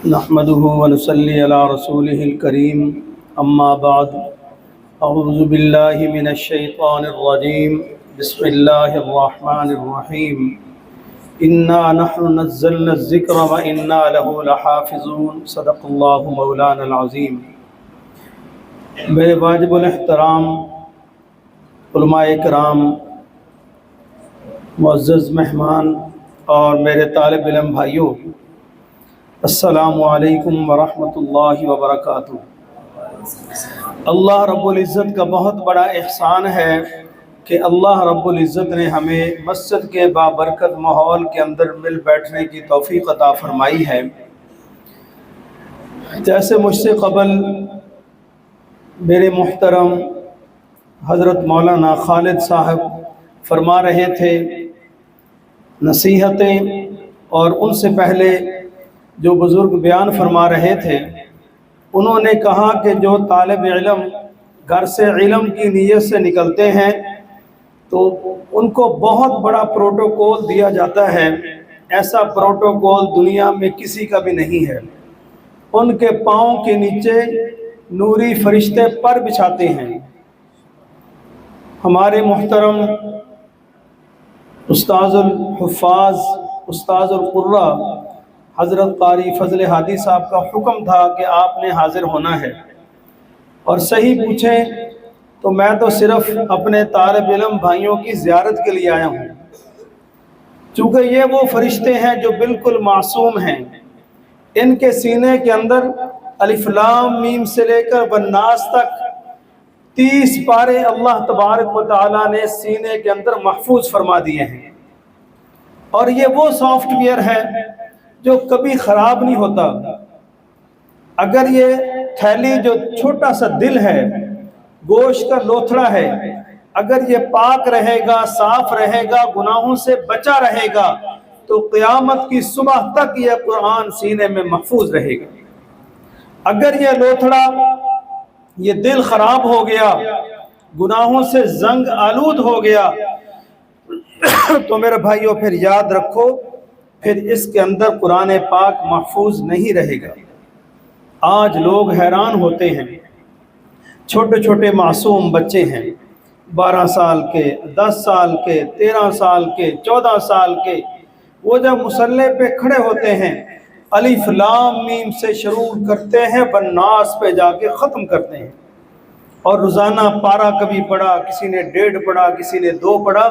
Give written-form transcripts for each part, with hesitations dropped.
نحمده ونصلي على رسوله الكريم اما بعد اعوذ بالله من الشيطان الرجيم بسم الله الرحمن الرحيم انا نحن نزلنا الذكر وانا له لحافظون صدق الله مولانا العظيم۔ میرے واجب الاحترام علماء کرام، معزز مہمان اور میرے طالب علم بھائیوں، السلام علیکم ورحمۃ اللہ وبرکاتہ۔ اللہ رب العزت کا بہت بڑا احسان ہے کہ اللہ رب العزت نے ہمیں مسجد کے بابرکت ماحول کے اندر مل بیٹھنے کی توفیق عطا فرمائی ہے۔ جیسے مجھ سے قبل میرے محترم حضرت مولانا خالد صاحب فرما رہے تھے نصیحتیں، اور ان سے پہلے جو بزرگ بیان فرما رہے تھے انہوں نے کہا کہ جو طالب علم گھر سے علم کی نیت سے نکلتے ہیں تو ان کو بہت بڑا پروٹوکول دیا جاتا ہے۔ ایسا پروٹوکول دنیا میں کسی کا بھی نہیں ہے۔ ان کے پاؤں کے نیچے نوری فرشتے پر بچھاتے ہیں۔ ہمارے محترم استاذ الحفاظ، استاذ القراء حضرت قاری فضل ہادی صاحب کا حکم تھا کہ آپ نے حاضر ہونا ہے، اور صحیح پوچھیں تو میں تو صرف اپنے طالب علم بھائیوں کی زیارت کے لیے آیا ہوں، چونکہ یہ وہ فرشتے ہیں جو بالکل معصوم ہیں۔ ان کے سینے کے اندر الف لام میم سے لے کر والناس تک 30 پارے اللہ تبارک و تعالیٰ نے سینے کے اندر محفوظ فرما دیے ہیں، اور یہ وہ سافٹ ویئر ہے جو کبھی خراب نہیں ہوتا۔ اگر یہ تھیلی جو چھوٹا سا دل ہے، گوشت کا لوتھڑا ہے، اگر یہ پاک رہے گا، صاف رہے گا، گناہوں سے بچا رہے گا، تو قیامت کی صبح تک یہ قرآن سینے میں محفوظ رہے گا۔ اگر یہ لوتھڑا، یہ دل خراب ہو گیا، گناہوں سے زنگ آلود ہو گیا، تو میرے بھائیوں پھر یاد رکھو، پھر اس کے اندر قرآن پاک محفوظ نہیں رہے گا۔ آج لوگ حیران ہوتے ہیں، چھوٹے چھوٹے معصوم بچے ہیں، 12 سال کے، 10 سال کے، 13 سال کے، 14 سال کے، وہ جب مصلی پہ کھڑے ہوتے ہیں الف لام میم سے شروع کرتے ہیں، والناس پہ جا کے ختم کرتے ہیں، اور روزانہ پارہ کبھی پڑھا، کسی نے 1.5 پڑھا، کسی نے 2 پڑھا،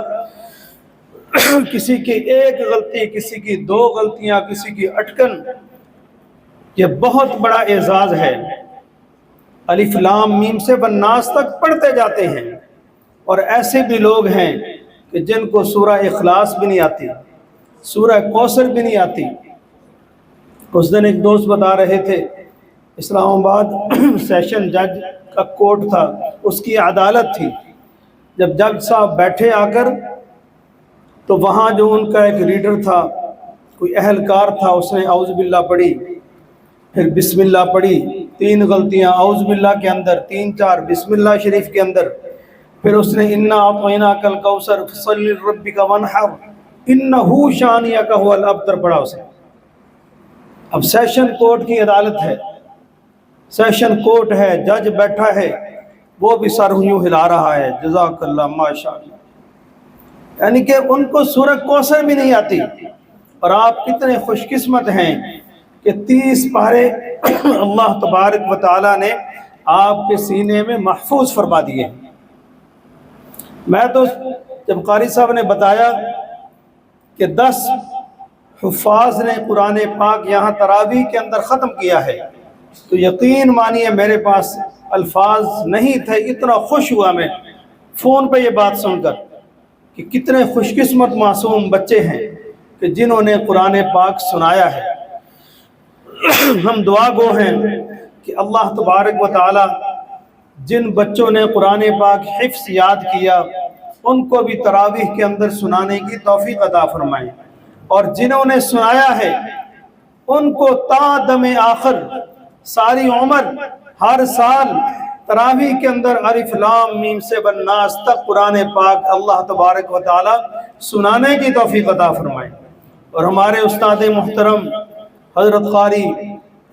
کسی کی 1 غلطی، کسی کی 2 غلطیاں، کسی کی اٹکن۔ یہ بہت بڑا اعزاز ہے۔ الف لام میم سے والناس تک پڑھتے جاتے ہیں، اور ایسے بھی لوگ ہیں کہ جن کو سورہ اخلاص بھی نہیں آتی، سورہ کوثر بھی نہیں آتی۔ اس دن ایک دوست بتا رہے تھے، اسلام آباد سیشن جج کا کورٹ تھا، اس کی عدالت تھی۔ جب جج صاحب بیٹھے آ کر، تو وہاں جو ان کا ایک ریڈر تھا، کوئی اہلکار تھا، اس نے اعوذ باللہ پڑھی، پھر بسم اللہ پڑھی، 3 غلطیاں اعوذ باللہ کے اندر، 3-4 بسم اللہ شریف کے اندر، پھر اس نے انا اعطیناک الکوثر فصلی لربک وانحر انہ شانئک ھو الابتر پڑھا اس نے۔ اب سیشن کورٹ کی عدالت ہے، سیشن کورٹ ہے، جج بیٹھا ہے، وہ بھی سر یوں ہلا رہا ہے، جزاک اللہ ماشاء اللہ، یعنی کہ ان کو سورہ کوثر بھی نہیں آتی۔ اور آپ کتنے خوش قسمت ہیں کہ 30 پارے اللہ تبارک و تعالیٰ نے آپ کے سینے میں محفوظ فرما دیے۔ میں تو جب قاری صاحب نے بتایا کہ 10 حفاظ نے قرآن پاک یہاں تراویح کے اندر ختم کیا ہے، تو یقین مانیے میرے پاس الفاظ نہیں تھے، اتنا خوش ہوا میں فون پہ یہ بات سن کر کہ کتنے خوش قسمت معصوم بچے ہیں کہ جنہوں نے قرآن پاک سنایا ہے۔ ہم دعا گو ہیں کہ اللہ تبارک و تعالی جن بچوں نے قرآن پاک حفظ یاد کیا ان کو بھی تراویح کے اندر سنانے کی توفیق عطا فرمائے، اور جنہوں نے سنایا ہے ان کو تا دم آخر ساری عمر ہر سال تراویح کے اندر الف لام میم سے والناس تک قرآن پاک اللہ تبارک و تعالی سنانے کی توفیق عطا فرمائے۔ اور ہمارے استاد محترم حضرت قاری